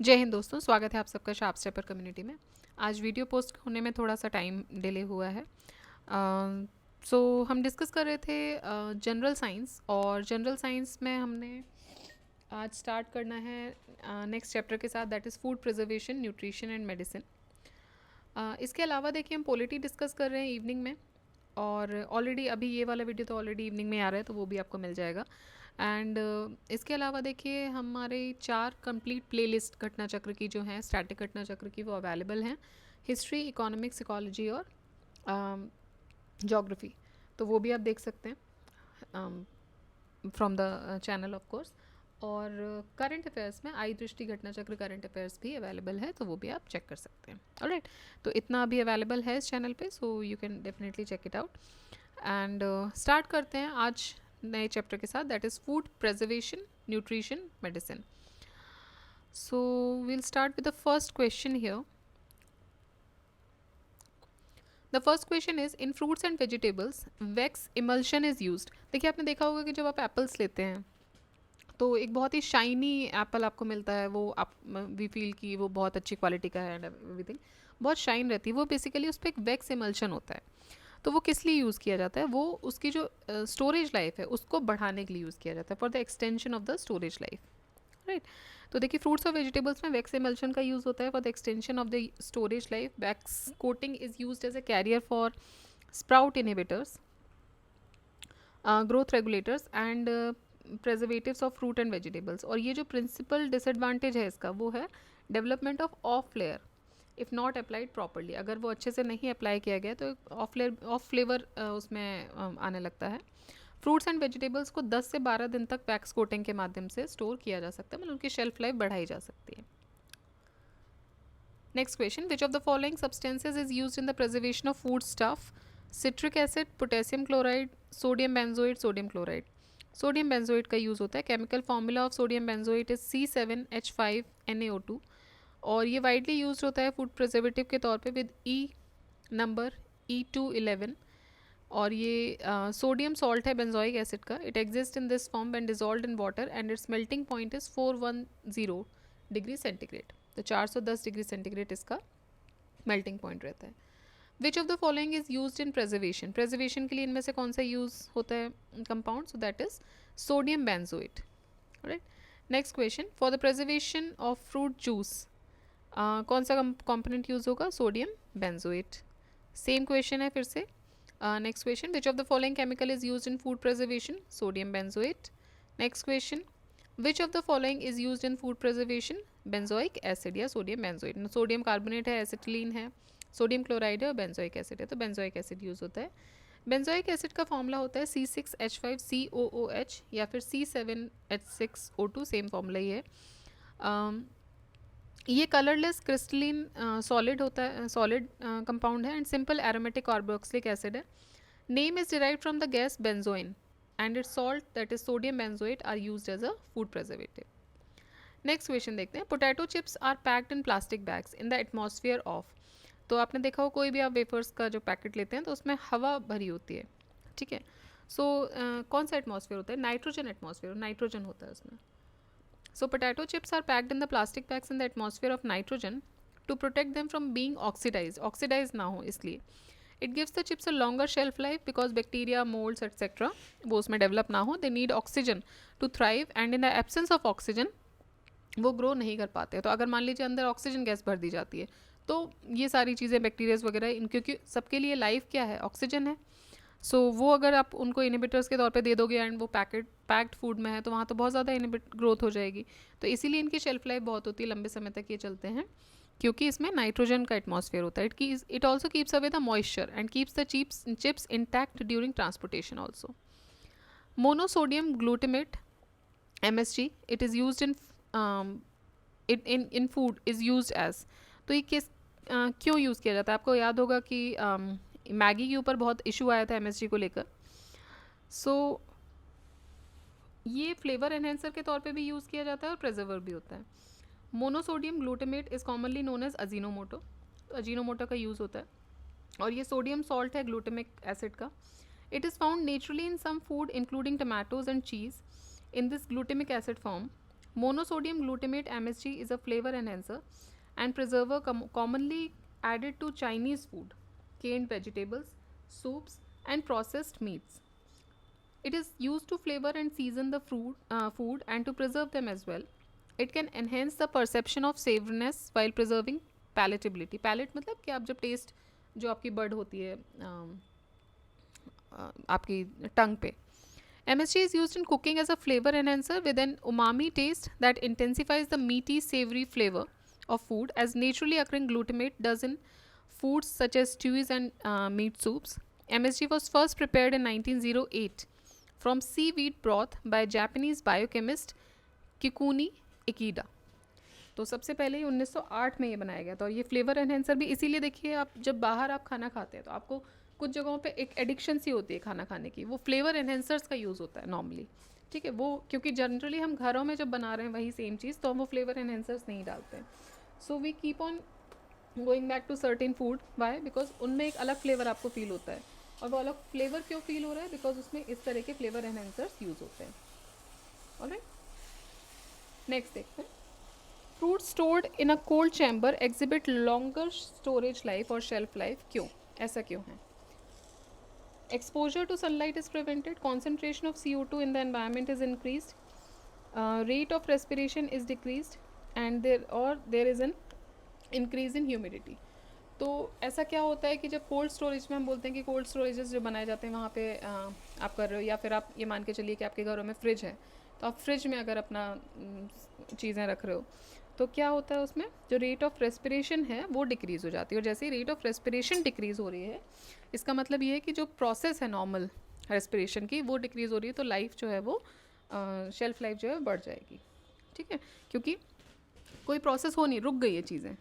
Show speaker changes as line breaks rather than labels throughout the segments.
जय हिंद दोस्तों, स्वागत है आप सबका शार्प स्टेपर कम्युनिटी में। आज वीडियो पोस्ट होने में थोड़ा सा टाइम डिले हुआ है। सो हम डिस्कस कर रहे थे जनरल साइंस, और जनरल साइंस में हमने आज स्टार्ट करना है नेक्स्ट चैप्टर के साथ, that is food preservation, nutrition and medicine. इसके अलावा देखिए हम पॉलिटी डिस्कस कर रहे हैं इवनिंग में, और ऑलरेडी अभी ये वाला वीडियो तो ऑलरेडी इवनिंग में आ रहा है, तो वो भी आपको मिल जाएगा। एंड इसके अलावा देखिए हमारे 4 कंप्लीट प्लेलिस्ट घटना चक्र की जो हैं, स्टैटिक घटना चक्र की, वो अवेलेबल हैं। हिस्ट्री, इकोनॉमिक्स, इकोलॉजी और जोग्राफी, तो वो भी आप देख सकते हैं from the channel of course. और करंट अफेयर्स में आई दृष्टि घटना चक्र करंट अफेयर्स भी अवेलेबल है, तो वो भी आप चेक कर सकते हैं। ऑलराइट, तो इतना अभी अवेलेबल है इस चैनल पे, so you can definitely check it out. And start करते हैं आज नए चैप्टर के साथ, that is food preservation, nutrition, medicine. So we'll start with the first question here. The first question is in fruits and vegetables wax emulsion is used. देखिए आपने देखा होगा कि जब आप एप्पल्स लेते हैं तो एक बहुत ही शाइनी एप्पल आपको मिलता है, वो आप वी फील कि वो बहुत अच्छी क्वालिटी का है एंड एवरीथिंग, बहुत शाइन रहती है वो। बेसिकली उस पर एक वैक्स इमल्शन होता है। तो वो किस लिए यूज़ किया जाता है? वो उसकी जो स्टोरेज लाइफ है उसको बढ़ाने के लिए यूज़ किया जाता है, for the extension of the storage life, right. तो देखिए फ्रूट्स और वेजिटेबल्स में वैक्स इमल्शन का यूज़ होता है for the extension of the storage life. Wax coating is used as a carrier for sprout inhibitors, growth regulators and preservatives of fruit and vegetables. और ये जो प्रिंसिपल डिसएडवांटेज है इसका, वो है development of off layer if not applied properly. अगर वो अच्छे से नहीं अप्लाई किया गया तो ऑफ फ्लेवर उसमें आने लगता है। फ्रूट्स एंड वेजिटेबल्स को 10 से 12 दिन तक वैक्स कोटिंग के माध्यम से स्टोर किया जा सकता है, मतलब उनकी शेल्फ लाइफ बढ़ाई जा सकती है। Next question, which of the following substances is used in the preservation of food stuff? Citric acid, potassium chloride, sodium benzoate, sodium chloride. Sodium benzoate का यूज़ होता है। Chemical formula of sodium benzoate is C7H5NaO2, और ये widely use होता है food preservative के तौर पे विद ई नंबर E211। और ये सोडियम सॉल्ट है बेंजोइक एसिड का। It exist in this form when dissolved in water and it's melting point is 410 degree centigrade. तो 410 डिग्री सेंटीग्रेड इसका मेल्टिंग पॉइंट रहता है। Which of the following is used in preservation? Preservation के लिए इनमें से कौन सा यूज होता है compound? So that is sodium benzoate, right. Next question, for the preservation of fruit juice कौन सा कंपोनेंट यूज होगा? Sodium benzoate. सेम क्वेश्चन है फिर से। Next question, which of the following chemical is used in food preservation? Sodium benzoate. Next question, which of the following is used in food preservation? Benzoic acid या sodium benzoate. Sodium carbonate है, acetylene है, sodium chloride है और benzoic acid है, तो benzoic acid use होता है। Benzoic acid का फॉर्मूला होता है C6H5COOH या फिर C7H6O2, सेम फॉर्मूला ही है। ये कलरलेस क्रिस्टलिन सॉलिड होता है, सॉलिड कंपाउंड है, and simple aromatic carboxylic acid है। Name is derived from the gas benzoin and its salt that is sodium benzoate are used as a food preservative. Next question देखते हैं, potato chips are packed in plastic bags in the atmosphere of. तो आपने देखा हो कोई भी आप wafers का जो पैकेट लेते हैं तो उसमें हवा भरी होती है, ठीक है। सो कौन सा एटमॉस्फेयर होता है? नाइट्रोजन एटमॉस्फेयर, नाइट्रोजन होता है उसमें। So potato chips are packed in the plastic bags in the atmosphere of nitrogen to protect them from being oxidized. Oxidized ना हो इसलिए. It gives the chips a longer shelf life because bacteria, molds, etc. वो उसमें develop ना हो. They need oxygen to thrive, and in the absence of oxygen वो grow नहीं कर पाते। तो अगर मान लीजिए अंदर ऑक्सीजन गैस भर दी जाती है तो ये सारी चीज़ें, बैक्टीरियाज वगैरह, क्योंकि सबके लिए लाइफ क्या है? ऑक्सीजन है। सो वो अगर आप उनको इनिबिटर्स के तौर पे दे दोगे एंड वो पैक्ड फूड में है, तो वहाँ तो बहुत ज़्यादा इनिबिट ग्रोथ हो जाएगी। तो इसीलिए इनकी शेल्फ लाइफ बहुत होती है, लंबे समय तक ये चलते हैं, क्योंकि इसमें नाइट्रोजन का एटमॉस्फेयर होता है। It also keeps away the moisture and keeps the chips intact during transportation also. Monosodium glutamate MSG, it is use in food is use as. तो ये क्यों यूज़ किया जाता है? आपको याद होगा कि मैगी के ऊपर बहुत इशू आया था MSG को लेकर। सो ये फ्लेवर एनहेंसर के तौर पे भी यूज़ किया जाता है और प्रिजर्वर भी होता है। Monosodium glutamate is commonly known as Ajinomoto. तो अजीनोमोटो का यूज़ होता है, और ये सोडियम सॉल्ट है ग्लूटामिक एसिड का। It is found naturally in some food including tomatoes and cheese in this glutamic acid form. Monosodium glutamate MSG is a flavor enhancer and preserver commonly added to Chinese food, canned vegetables, soups, and processed meats. It is used to flavor and season the food and to preserve them as well. It can enhance the perception of savoriness while preserving palatability. Palate मतलब कि आप जब test जो आपकी bird होती है आपकी टंग पे. MSG is used in cooking as a flavor enhancer with an umami taste that intensifies the meaty, savory flavor of food, as naturally occurring glutamate does in foods such as stews and meat soups. MSG was first prepared in 1908 from seaweed broth by Japanese biochemist Kikuni Ikeda. तो सबसे पहले ही 1908 में ये बनाया गया था. और ये फ्लेवर एनहेंसर भी इसीलिए देखिए, आप जब बाहर आप खाना खाते हैं तो आपको कुछ जगहों पे एक एडिक्शन सी होती है खाना खाने की, वो फ्लेवर एनहेंसर्स का यूज़ होता है नॉर्मली. ठीक है, वो क्योंकि जनरली हम घरों में जब बना रहे हैं वही सेम चीज़, तो हम वो फ्लेवर एनहेंसर्स नहीं डालते हैं. So we keep on going back to certain food. Why? Because उनमें एक अलग फ्लेवर आपको फील होता है. और वो अलग फ्लेवर क्यों फील हो रहा है? बिकॉज उसमें इस तरह के फ्लेवर एनहेंसर्स यूज़ होते हैं. ऑलराइट, नेक्स्ट देखते हैं. Fruit stored in a cold chamber exhibit longer storage life और शेल्फ लाइफ. क्यों? ऐसा क्यों है? Exposure to sunlight is prevented, concentration of CO2 in the environment is increased, rate of respiration is decreased, and there is an increase in humidity. तो ऐसा क्या होता है कि जब कोल्ड स्टोरेज में हम बोलते हैं कि कोल्ड स्टोरेजेस जो बनाए जाते हैं वहाँ पे आप कर रहे हो, या फिर आप ये मान के चलिए कि आपके घरों में फ्रिज है, तो आप फ्रिज में अगर अपना चीज़ें रख रहे हो तो क्या होता है, उसमें जो रेट ऑफ रेस्पिरेशन है वो डिक्रीज़ हो जाती है. और जैसे ही रेट ऑफ रेस्पिरेशन डिक्रीज़ हो रही है, इसका मतलब ये है कि जो प्रोसेस है नॉर्मल रेस्पिरेशन की वो डिक्रीज़ हो रही है, तो लाइफ जो है वो शेल्फ लाइफ जो है बढ़ जाएगी. ठीक है, क्योंकि कोई प्रोसेस हो नहीं, रुक गई है चीज़ें.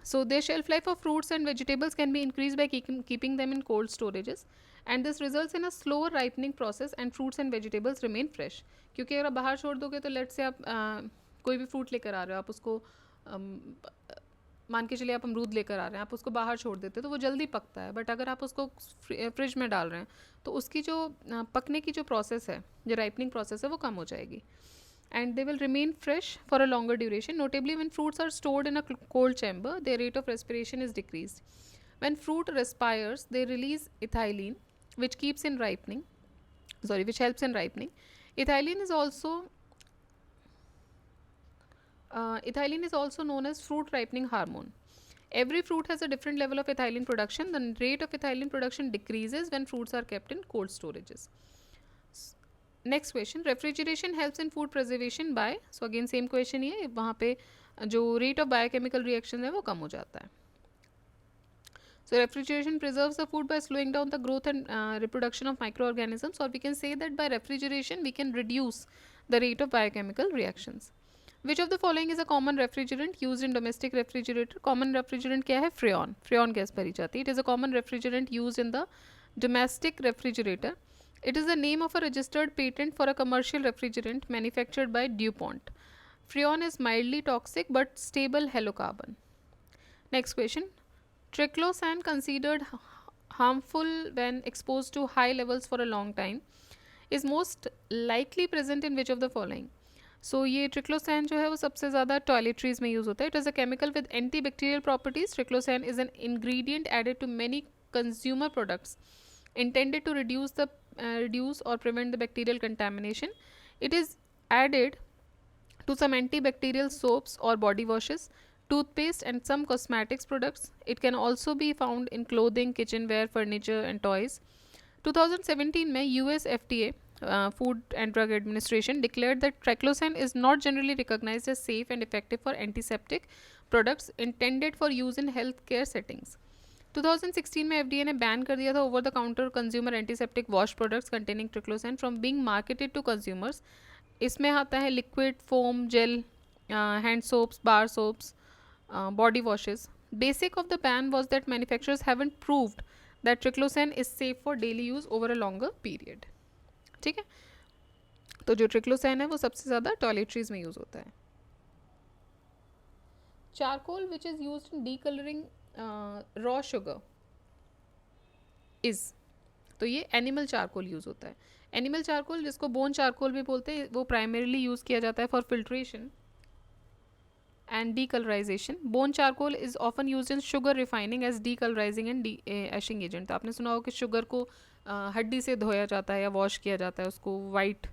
So their shelf life of fruits and vegetables can be increased by keeping them in cold storages, and this results in a slower ripening process and fruits and vegetables remain fresh. क्योंकि अगर आप बाहर छोड़ दोगे तो late से आप कोई भी फ्रूट लेकर आ रहे हो, आप उसको मान के चलिए आप अमरूद लेकर आ रहे हैं, आप उसको बाहर छोड़ देते हो तो वो जल्दी पकता है. बट अगर आप उसको फ्रिज में डाल रहे हैं तो उसकी जो पकने की जो प्रोसेस है, जो राइपनिंग प्रोसेस है, वो कम हो जाएगी. And they will remain fresh for a longer duration. Notably, when fruits are stored in a cold chamber, their rate of respiration is decreased. When fruit respires, they release ethylene, which helps in ripening. Ethylene is also known as fruit ripening hormone. Every fruit has a different level of ethylene production. The rate of ethylene production decreases when fruits are kept in cold storages. Next question, refrigeration helps in food preservation by. So again same question ही है, वहाँ पे जो rate of biochemical reaction है वो कम हो जाता है. So refrigeration preserves the food by slowing down the growth and reproduction of micro organisms, और we can say that by refrigeration we can reduce the rate of biochemical reactions. Which of the following is a common refrigerant use in domestic refrigerator. Common refrigerant क्या है? Freon. Freon gas भरी जाती है. It is a common refrigerant use in the domestic refrigerator. It is the name of a registered patent for a commercial refrigerant manufactured by DuPont. Freon is mildly toxic but stable halocarbon. Next question. Triclosan, considered harmful when exposed to high levels for a long time, is most likely present in which of the following? So ये ट्रिक्लोसैन जो है वो सबसे ज़्यादा toiletries में use होता है. It is a chemical with antibacterial properties. Triclosan is an ingredient added to many consumer products intended to reduce or prevent the bacterial contamination. It is added to some antibacterial soaps or body washes, toothpaste, and some cosmetics products. It can also be found in clothing, kitchenware, furniture, and toys. 2017 में US FDA Food and Drug Administration declared that triclosan is not generally recognized as safe and effective for antiseptic products intended for use in healthcare settings. 2016 में FDA ने ban कर दिया था over the counter consumer antiseptic wash products containing triclosan from being marketed to consumers. इसमें आता है liquid, foam, gel, hand soaps, bar soaps, body washes. Basic of the ban was that manufacturers haven't proved that triclosan is safe for daily use over a longer period. ठीक है, तो जो ट्रिक्लोसैन है वो सबसे ज़्यादा टॉयलेटरीज में यूज़ होता है. Charcoal which is used in decolouring raw sugar is, तो ये एनिमल चारकोल यूज़ होता है. एनिमल चारकोल, जिसको बोन चारकोल भी बोलते हैं, वो प्राइमरीली यूज़ किया जाता है for filtration and decolorization. Bone charcoal is often used in sugar refining as decolorizing and de-ashing agent. तो आपने सुना होगा कि शुगर को हड्डी से धोया जाता है या वॉश किया जाता है उसको वाइट,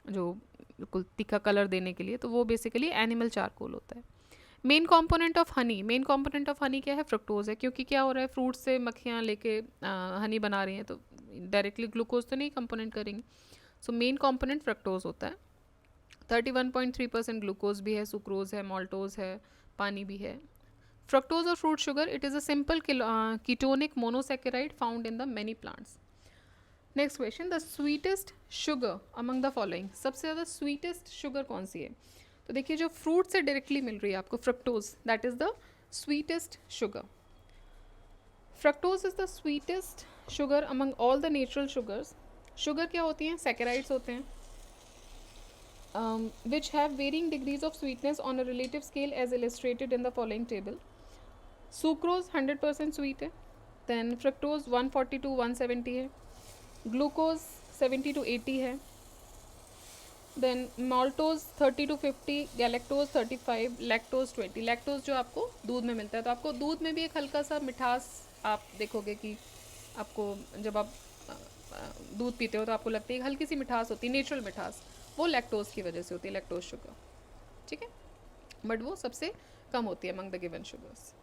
जो बिल्कुल तीखा कलर देने के लिए, तो वो बेसिकली एनिमल चारकोल होता है. Main component of honey, main component of honey क्या है? फ्रक्टोज है, क्योंकि क्या हो रहा है, फ्रूट से मक्खियाँ लेके हनी बना रही हैं, तो डायरेक्टली ग्लूकोज तो नहीं कंपोनेंट करेंगे. सो मेन कंपोनेंट फ्रक्टोज होता है. 31.3% ग्लूकोज भी है, सुक्रोज है, मॉल्टोज है, पानी भी है. फ्रक्टोज और fruit sugar, it is a simple ketonic monosaccharide found in the many plants. Next question, the sweetest sugar among the following. सबसे ज़्यादा स्वीटेस्ट शुगर कौन सी है? तो देखिए, जो फ्रूट से डायरेक्टली मिल रही है आपको, fructose, that is the sweetest sugar. Fructose is the sweetest sugar among all the natural sugars. Sugar क्या होती हैं? सैकेराइड्स होते हैं, which have varying degrees of sweetness on a relative scale as illustrated in the following table. Sucrose 100% sweet है, then fructose 140 to 170 है, glucose 70 to 80 है, then maltose 30 to 50, galactose 35, lactose 20. lactose जो आपको दूध में मिलता है, तो आपको दूध में भी एक हल्का सा मिठास आप देखोगे कि आपको जब आप दूध पीते हो तो आपको लगती है हल्की सी मिठास होती है, नेचुरल मिठास, वो लैक्टोज की वजह से होती है, लैक्टोज शुगर. ठीक है, बट वो सबसे कम होती है among the given sugars.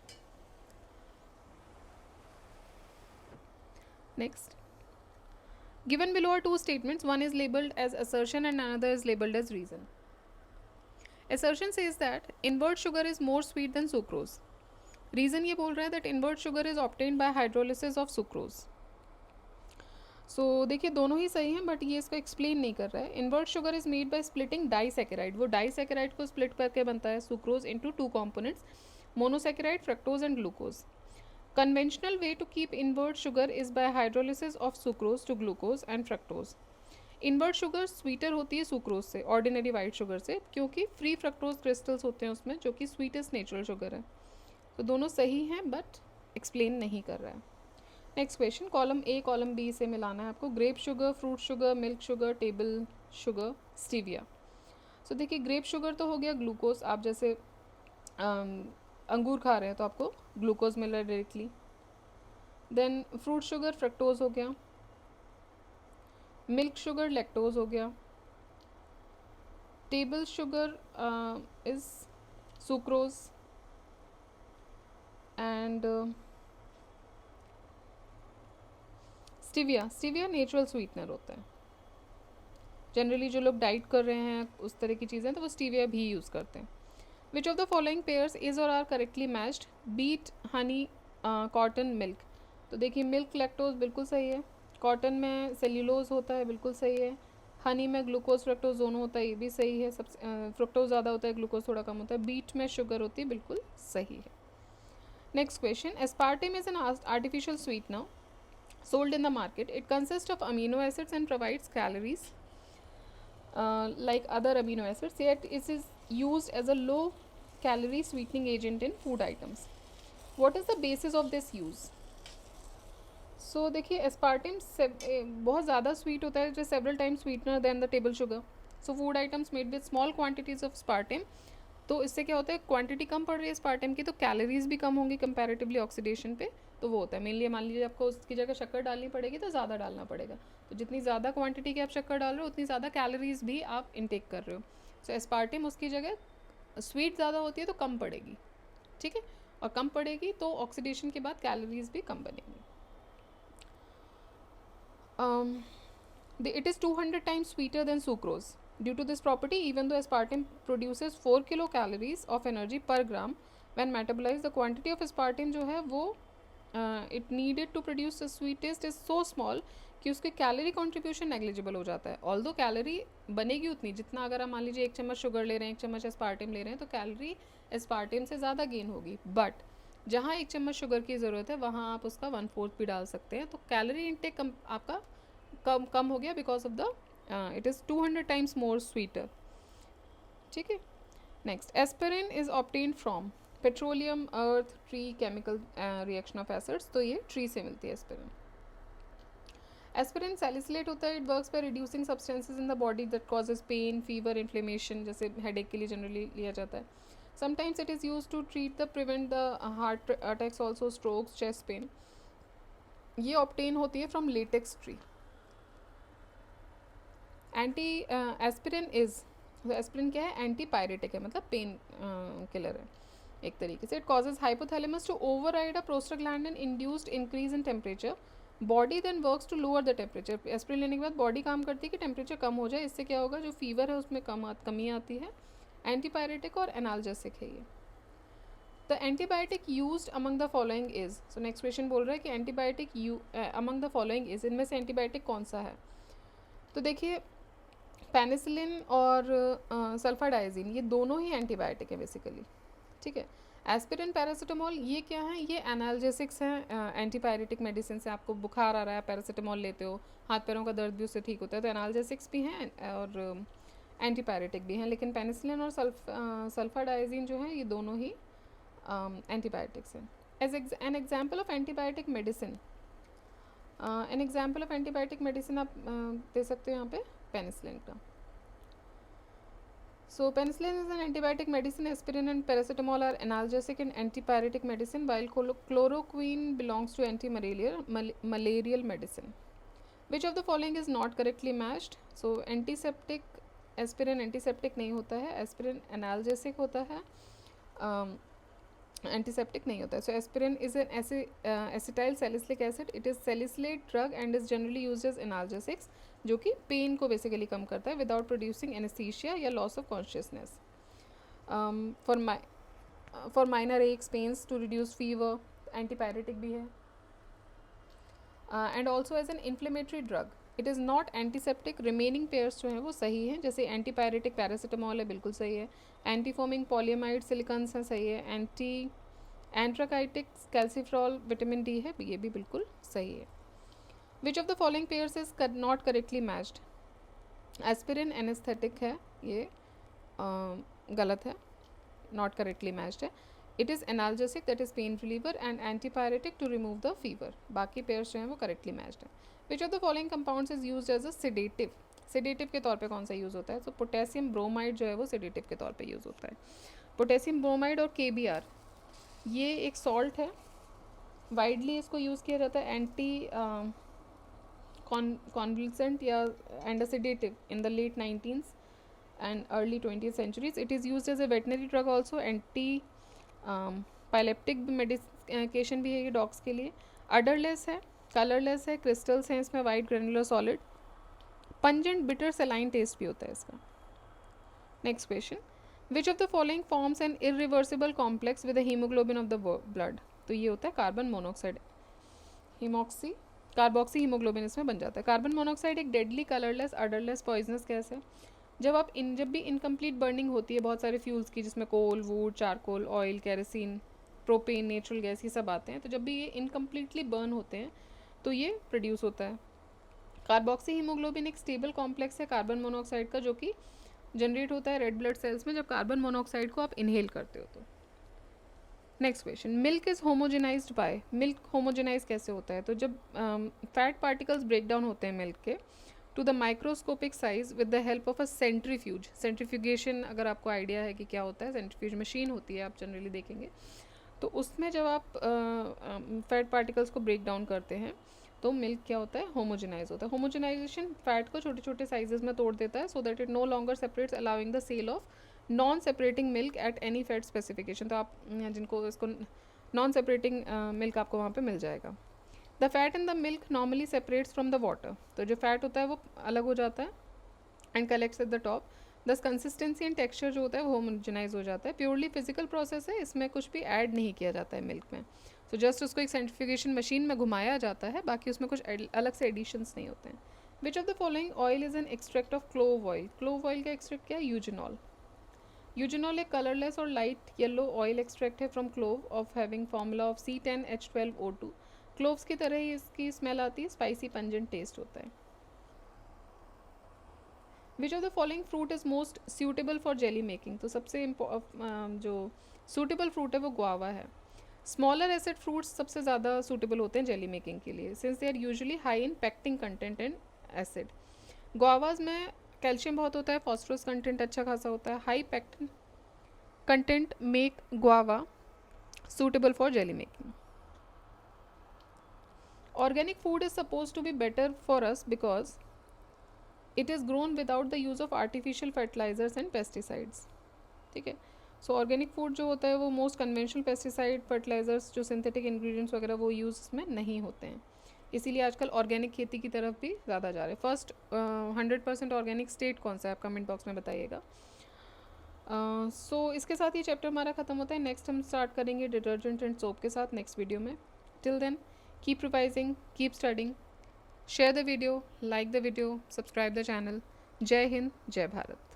Next, given below are two statements, one is labelled as assertion and another is labelled as reason. Assertion says that invert sugar is more sweet than sucrose. Reason ये बोल रहा है that invert sugar is obtained by hydrolysis of sucrose. So देखिए, दोनों ही सही हैं, but ये इसको एक्सप्लेन नहीं कर रहा है. Invert sugar is made by splitting disaccharide. वो डाइसैकेराइड को स्प्लिट करके बनता है sucrose into two components, monosaccharide, fructose and glucose. Conventional way to keep invert sugar is by hydrolysis of sucrose to glucose and fructose. Invert sugar sweeter होती है sucrose से, ordinary white sugar से, क्योंकि free fructose crystals होते हैं उसमें, जो कि स्वीटेस्ट नेचुरल शुगर है. तो दोनों सही हैं, बट एक्सप्लेन नहीं कर रहा है. Next question, column A column B से मिलाना है आपको. Grape sugar, fruit sugar, milk sugar, table sugar, stevia. So देखिए, ग्रेप शुगर तो हो गया ग्लूकोज. आप जैसे अंगूर खा रहे हैं तो आपको ग्लूकोज मिल रहा है directly. Then fruit sugar fructose हो गया, मिल्क शुगर लैक्टोज हो गया, table sugar is sucrose, and stevia natural sweetener होता है. जनरली जो लोग डाइट कर रहे हैं उस तरह की चीज़ें, तो वो स्टीविया भी यूज़ करते हैं. Which of the following pairs is और are correctly matched? Beet, honey, cotton, milk. तो देखिए, मिल्क लैक्टोज बिल्कुल सही है, कॉटन में सेल्यूलोज होता है, बिल्कुल सही है, हनी में ग्लूकोज फ्रक्टोज दोनों होता है, ये भी सही है. सब फ्रक्टोज ज़्यादा होता है, ग्लूकोज थोड़ा कम होता है. बीट में शुगर होती है, बिल्कुल सही है. Next question, aspartame is an artificial sweetener sold in the market. It consists of amino acids and provides calories like other amino acids, yet it is used as a low calorie sweetening agent in food items. What is the basis of this use? So देखिए, एस्पार्टिम बहुत ज़्यादा sweet होता है, जो several times sweetener than the table sugar. So food items made with small quantities of aspartame, तो इससे क्या होता है, क्वांटिटी कम पड़ रही है स्पार्टिम की, तो कैलोरीज भी कम होंगी कंपैरेटिवली ऑक्सीडेशन पे, तो वो होता है. मेनली मान लीजिए आपको उसकी जगह शक्कर डालनी पड़ेगी तो ज़्यादा डालना पड़ेगा, तो जितनी ज़्यादा क्वांटिटी की आप शक्कर डाल रहे हो उतनी ज़्यादा कैलोरीज भी आप इनटेक कर रहे हो. सो एस्पार्टिम उसकी जगह स्वीट ज़्यादा होती है तो कम पड़ेगी. ठीक है, और कम पड़ेगी तो ऑक्सीडेशन के बाद कैलोरीज भी कम बनेंगी. It is 200 times sweeter than sucrose. Due to this property, even though aspartame produces 4 kilocalories of energy per gram, when metabolized, the quantity of aspartame जो है वो it needed to produce a sweet taste is so small कि उसके calorie contribution negligible हो जाता है. Although calorie बनेगी उतनी जितना, अगर आप मान लीजिए 1 चम्मच शुगर ले रहे हैं, 1 चम्मच एस्पार्टिम ले रहे हैं, तो कैलोरी एस्पार्टिम से ज़्यादा गेन होगी. बट जहाँ 1 चम्मच शुगर की ज़रूरत है वहाँ आप उसका 1/4 भी डाल सकते हैं, तो कैलोरी इंटेक आपका कम हो गया because of the it is 200 times more sweeter. ठीक है. Next, aspirin is obtained from petroleum, earth, tree, chemical reaction of acids. तो ये ट्री से मिलती है एस्पिरिन. एस्पिरिन सैलिसिलेट होता है, it works by reducing substances in the body that causes pain, fever, inflammation, जैसे हेडेक के लिए जनरली लिया जाता है. Sometimes it is use to treat the prevent the heart attacks, also strokes, chest pain. ये obtain होती है from latex tree. Anti aspirin is, aspirin क्या है, एंटी पायरेटिक है, मतलब पेन किलर है एक तरीके से. It causes hypothalamus to override a prostaglandin induced increase in temperature. Body then works to lower the temperature. Aspirin लेने के बाद बॉडी काम करती है कि टेम्परेचर कम हो जाए. इससे क्या होगा, जो फीवर है उसमें कमी आती है. एंटीपायरेटिक और एनाल्जेसिक है ये. The antibiotic use among the following is. So next question बोल रहा है कि antibiotic among the following is, इनमें से एंटीबायोटिक कौन सा है. तो देखिए, पेनिसिलिन और सल्फाडाइजिन ये दोनों ही एंटीबायोटिक है बेसिकली. ठीक है. एस्पिरिन, पैरासीटामोल ये क्या है, ये एनाल्जेसिक्स हैं, एंटीपायरेटिक मेडिसिन से. आपको बुखार आ रहा है, पैरासीटामोल लेते हो, हाथ पैरों का दर्द भी उससे ठीक होता है, तो एनाल्जेसिक्स भी हैं और एंटीपायरेटिक भी हैं. लेकिन पेनिसिलिन और सल्फाडाइजिन जो है ये दोनों ही एंटीबायोटिक्स हैं. As an example of antibiotic medicine, an example of antibiotic medicine आप दे सकते हो यहाँ पे पेनिसिलिन का. So penicillin is an antibiotic medicine. Aspirin and paracetamol are analgesic and antipyretic medicine, while chloroquine belongs to anti-malarial medicine. Which of the following is not correctly matched? So antiseptic, aspirin antiseptic नहीं होता है, aspirin analgesic होता है, antiseptic नहीं होता है. So aspirin is an acetyl salicylic acid. It is salicylate drug and is generally used as analgesics, जो कि पेन को बेसिकली कम करता है विदाउट प्रोड्यूसिंग एनेस्थीसिया या loss of consciousness. For minor aches, pains, to reduce fever, antipyretic भी है. And also as an inflammatory drug. It is not antiseptic. Remaining pairs जो हैं वो सही हैं, जैसे एंटीपायरेटिक पैरासीटामॉल है, बिल्कुल सही है. एंटीफोमिंग पॉलीमाइड सिलिकन्स हैं, सही है. एंट्राकाइटिक कैल्सिफ्रॉल विटामिन डी है, ये भी बिल्कुल सही है. Which of the following pairs is not correctly matched. Aspirin anaesthetic है, ये गलत है, नॉट करेक्टली मैच्ड है. It is analgesic, that is pain reliever, and antipyretic to remove the fever. बाकी पेयर्स जो हैं वो करेक्टली मैच्ड हैं. Which of the following compounds is used as a sedative. Sedative के तौर पे कौन सा यूज़ होता है. तो पोटेशियम ब्रोमाइड जो है वो सेडेटिव के तौर पे यूज़ होता है. पोटेशियम ब्रोमाइड और KBr ये एक सॉल्ट है, वाइडली इसको यूज़ किया जाता है एंटी कॉन्वल्सेंट या and sedative in the late 19th and early 20th centuries. It is used as a veterinary drug also. Antiepileptic medication भी है ये डॉग्स के लिए. अडरलेस है, कलरलेस है, क्रिस्टल्स हैं इसमें, white granular solid. Pungent bitter saline taste भी होता है इसका. Next question, which of the following forms an irreversible complex with the haemoglobin of the blood. तो ये होता है कार्बन मोनोऑक्साइड, कार्बोक्सी हीमोग्लोबिन इसमें बन जाता है. कार्बन मोनोऑक्साइड एक डेडली, कलरलेस, अडरलेस, पॉइजनस गैस है. जब भी इनकम्प्लीट बर्निंग होती है बहुत सारे फ्यूल्स की, जिसमें coal, wood, charcoal, oil, kerosene, propane, natural gas, ये सब आते हैं, तो जब भी ये इनकम्प्लीटली बर्न होते हैं तो ये प्रोड्यूस होता है. कार्बोक्सी हीमोग्लोबिन एक स्टेबल कॉम्प्लेक्स है कार्बन मोनोऑक्साइड का, जो कि जनरेट होता है रेड ब्लड सेल्स में जब कार्बन मोनोऑक्साइड को आप इनहेल करते हो. तो next question, milk is homogenised by. Milk homogenise कैसे होता है. तो जब फैट पार्टिकल्स ब्रेक डाउन होते हैं मिल्क के to the microscopic size with the help of a centrifuge. Centrifugation अगर आपको आइडिया है कि क्या होता है, सेंट्रीफ्यूज मशीन होती है, आप जनरली देखेंगे. तो उसमें जब आप फैट पार्टिकल्स को ब्रेक डाउन करते हैं तो मिल्क क्या होता है, होमोजेनाइज होता है. होमोजेनाइजेशन फैट को छोटे छोटे साइजेस में तोड़ देता है, so that it no longer separates, allowing the sale of non separating milk at any fat specification. तो आप जिनको इसको नॉन सेपरेटिंग मिल्क आपको वहाँ पे मिल जाएगा. The fat in the milk normally separates from the water. तो जो फैट होता है वो अलग हो जाता है and collects at the top. दस कंसिस्टेंसी एंड टेक्सचर जो होता है वो होमोजेनाइज हो जाता है. प्योरली फिजिकल प्रोसेस है, इसमें कुछ भी ऐड नहीं किया जाता है मिल्क में. तो जस्ट उसको एक सेंट्रीफ्यूगेशन मशीन में घुमाया जाता है, बाकी उसमें कुछ अलग से एडिशंस नहीं होते हैं. Which of the following oil is an extract of clove oil. Clove oil का एक्सट्रैक्ट क्या है, यूजिनॉल. यूजिनॉल एक कलरलेस और लाइट येलो ऑयल एक्सट्रैक्ट है from clove of having formula of C10H12O2. Cloves की तरह ही इसकी स्मेल आती है, स्पाइसी पंजेंट टेस्ट होता है. Which of the following fruit is most suitable for jelly making. तो सबसे जो सूटेबल फ्रूट है वो गुआवा है. स्मॉलर एसिड फ्रूट्स सबसे ज़्यादा सूटेबल होते हैं जेली मेकिंग के लिए, since they are usually high in pectin content and acid. Guavas में कैल्शियम बहुत होता है, फॉस्फोरस कंटेंट अच्छा खासा होता है। High pectin content make guava suitable for jelly making. Organic food is supposed to be better for us because it is grown without the use of artificial fertilizers and pesticides. ठीक है, सो organic food जो होता है वो most conventional pesticide fertilisers जो synthetic ingredients वगैरह वो use इसमें नहीं होते हैं, इसीलिए आजकल ऑर्गेनिक खेती की तरफ भी ज़्यादा जा रहे हैं। फर्स्ट 100% ऑर्गेनिक स्टेट कौन सा है आप कमेंट बॉक्स में बताइएगा। सो इसके साथ ये चैप्टर हमारा ख़त्म होता है। नेक्स्ट हम स्टार्ट करेंगे डिटर्जेंट एंड सोप के साथ नेक्स्ट वीडियो में। Till then keep revising, keep studying, share the video, like the video, subscribe the channel. जय हिंद, जय भारत।